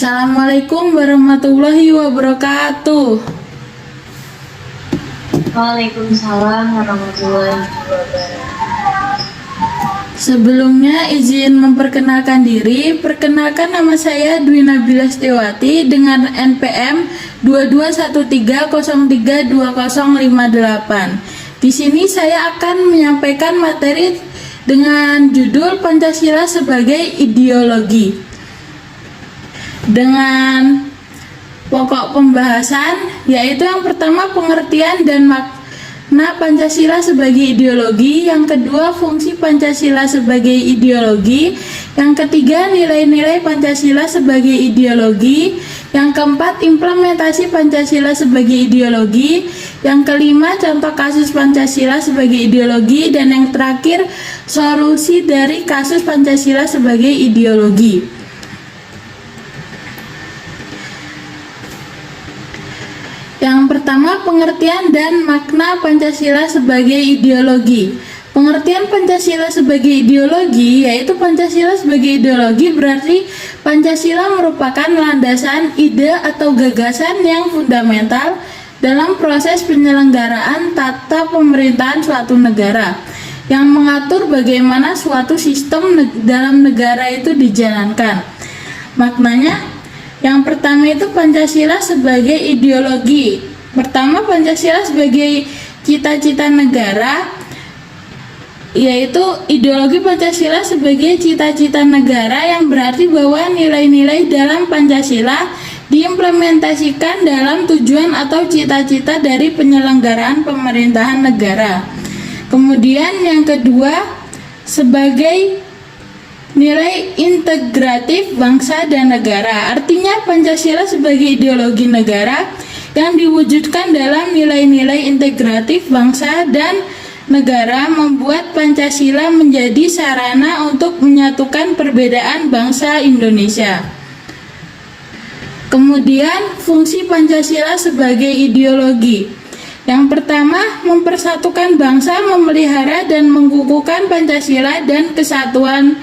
Assalamualaikum warahmatullahi wabarakatuh. Waalaikumsalam warahmatullahi wabarakatuh. Sebelumnya izin memperkenalkan diri. Perkenalkan, nama saya Dwi Nabila Setiawati dengan NPM 2213032058. Di sini saya akan menyampaikan materi dengan judul Pancasila sebagai ideologi. Dengan pokok pembahasan yaitu yang pertama pengertian dan makna Pancasila sebagai ideologi, yang kedua fungsi Pancasila sebagai ideologi, yang ketiga nilai-nilai Pancasila sebagai ideologi, yang keempat implementasi Pancasila sebagai ideologi, yang kelima contoh kasus Pancasila sebagai ideologi, dan yang terakhir solusi dari kasus Pancasila sebagai ideologi. Yang pertama, pengertian dan makna Pancasila sebagai ideologi. Pengertian Pancasila sebagai ideologi yaitu Pancasila sebagai ideologi berarti Pancasila merupakan landasan ide atau gagasan yang fundamental dalam proses penyelenggaraan tata pemerintahan suatu negara, yang mengatur bagaimana suatu sistem dalam negara itu dijalankan. Maknanya, yang pertama itu Pancasila sebagai ideologi. Pertama, Pancasila sebagai cita-cita negara, yaitu ideologi Pancasila sebagai cita-cita negara yang berarti bahwa nilai-nilai dalam Pancasila diimplementasikan dalam tujuan atau cita-cita dari penyelenggaraan pemerintahan negara. Kemudian yang kedua, sebagai nilai integratif bangsa dan negara. Artinya Pancasila sebagai ideologi negara yang diwujudkan dalam nilai-nilai integratif bangsa dan negara membuat Pancasila menjadi sarana untuk menyatukan perbedaan bangsa Indonesia. Kemudian fungsi Pancasila sebagai ideologi. Yang pertama, mempersatukan bangsa, memelihara dan mengukuhkan Pancasila dan kesatuan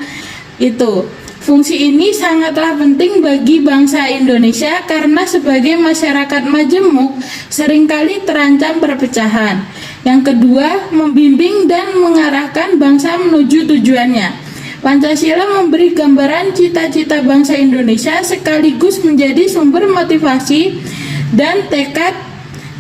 itu. Fungsi ini sangatlah penting bagi bangsa Indonesia karena sebagai masyarakat majemuk seringkali terancam perpecahan. Yang kedua, membimbing dan mengarahkan bangsa menuju tujuannya. Pancasila memberi gambaran cita-cita bangsa Indonesia sekaligus menjadi sumber motivasi dan tekad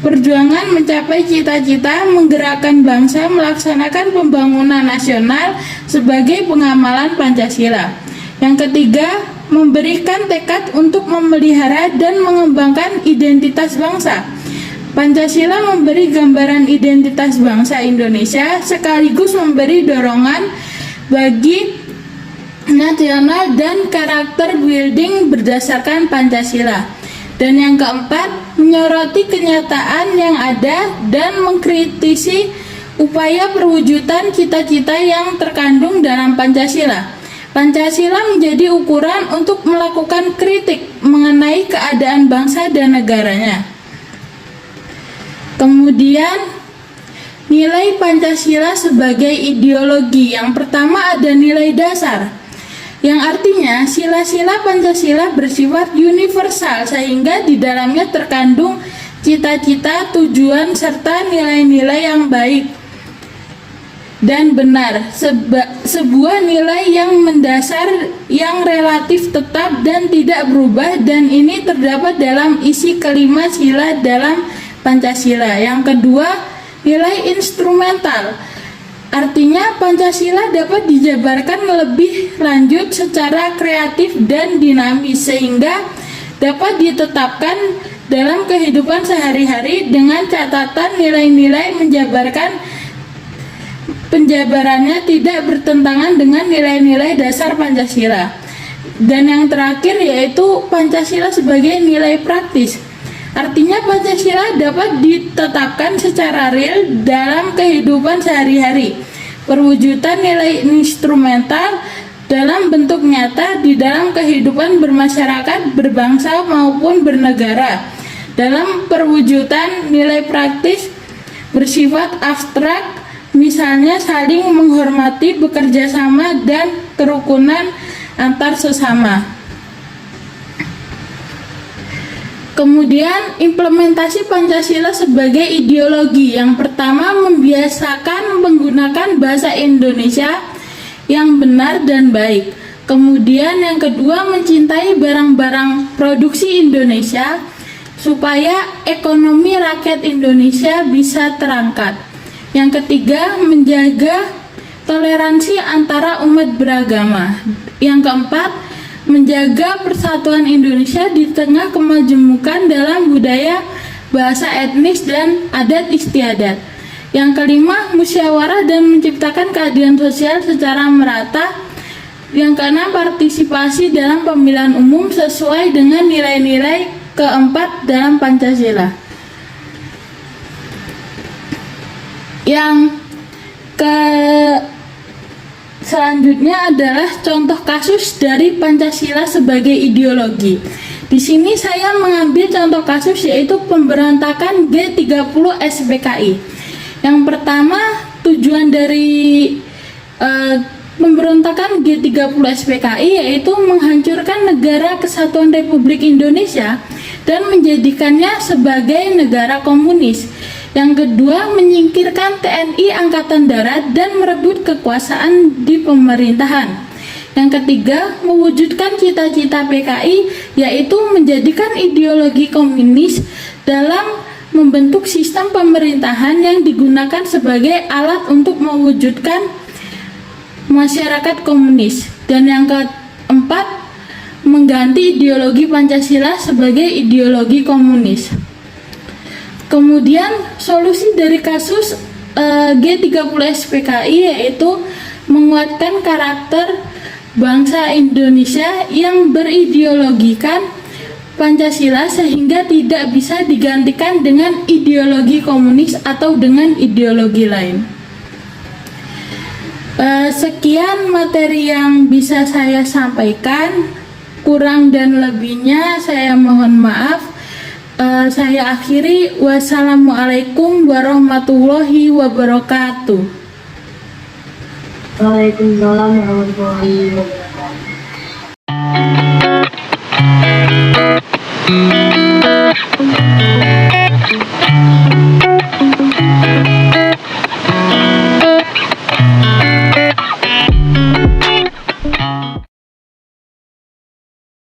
perjuangan mencapai cita-cita, menggerakkan bangsa melaksanakan pembangunan nasional sebagai pengamalan Pancasila. Yang ketiga, memberikan tekad untuk memelihara dan mengembangkan identitas bangsa. Pancasila memberi gambaran identitas bangsa Indonesia sekaligus memberi dorongan bagi nasional dan karakter building berdasarkan Pancasila. Dan yang keempat, menyoroti kenyataan yang ada dan mengkritisi upaya perwujudan cita-cita yang terkandung dalam Pancasila. Pancasila menjadi ukuran untuk melakukan kritik mengenai keadaan bangsa dan negaranya. Kemudian, nilai Pancasila sebagai ideologi. Yang pertama ada nilai dasar, yang artinya sila-sila Pancasila bersifat universal sehingga di dalamnya terkandung cita-cita, tujuan, serta nilai-nilai yang baik dan benar, sebuah nilai yang mendasar yang relatif tetap dan tidak berubah, dan ini terdapat dalam isi kelima sila dalam Pancasila. Yang kedua, nilai instrumental. Artinya Pancasila dapat dijabarkan lebih lanjut secara kreatif dan dinamis sehingga dapat ditetapkan dalam kehidupan sehari-hari dengan catatan nilai-nilai penjabarannya tidak bertentangan dengan nilai-nilai dasar Pancasila. Dan yang terakhir yaitu Pancasila sebagai nilai praktis. Artinya Pancasila dapat ditetapkan secara real dalam kehidupan sehari-hari. Perwujudan nilai instrumental dalam bentuk nyata di dalam kehidupan bermasyarakat, berbangsa maupun bernegara. Dalam perwujudan nilai praktis bersifat abstrak, misalnya saling menghormati, bekerja sama, dan kerukunan antar sesama. Kemudian implementasi Pancasila sebagai ideologi. Yang pertama, membiasakan menggunakan bahasa Indonesia yang benar dan baik. Kemudian yang kedua, mencintai barang-barang produksi Indonesia supaya ekonomi rakyat Indonesia bisa terangkat. Yang ketiga, menjaga toleransi antara umat beragama. Yang keempat, menjaga persatuan Indonesia di tengah kemajemukan dalam budaya, bahasa etnis, dan adat istiadat. Yang kelima, musyawarah dan menciptakan keadilan sosial secara merata. Yang keenam, partisipasi dalam pemilihan umum sesuai dengan nilai-nilai keempat dalam Pancasila. Yang selanjutnya adalah contoh kasus dari Pancasila sebagai ideologi. Di sini saya mengambil contoh kasus yaitu pemberontakan G30 SPKI. Yang pertama, tujuan dari pemberontakan G30 SPKI yaitu menghancurkan Negara Kesatuan Republik Indonesia dan menjadikannya sebagai negara komunis. Yang kedua, menyingkirkan TNI Angkatan Darat dan merebut kekuasaan di pemerintahan. Yang ketiga, mewujudkan cita-cita PKI yaitu menjadikan ideologi komunis dalam membentuk sistem pemerintahan yang digunakan sebagai alat untuk mewujudkan masyarakat komunis. Dan yang keempat, mengganti ideologi Pancasila sebagai ideologi komunis. Kemudian solusi dari kasus G30 SPKI yaitu menguatkan karakter bangsa Indonesia yang berideologikan Pancasila sehingga tidak bisa digantikan dengan ideologi komunis atau dengan ideologi lain. Sekian materi yang bisa saya sampaikan, kurang dan lebihnya saya mohon maaf. Saya akhiri, wassalamualaikum warahmatullahi wabarakatuh. Waalaikumsalam warahmatullahi wabarakatuh.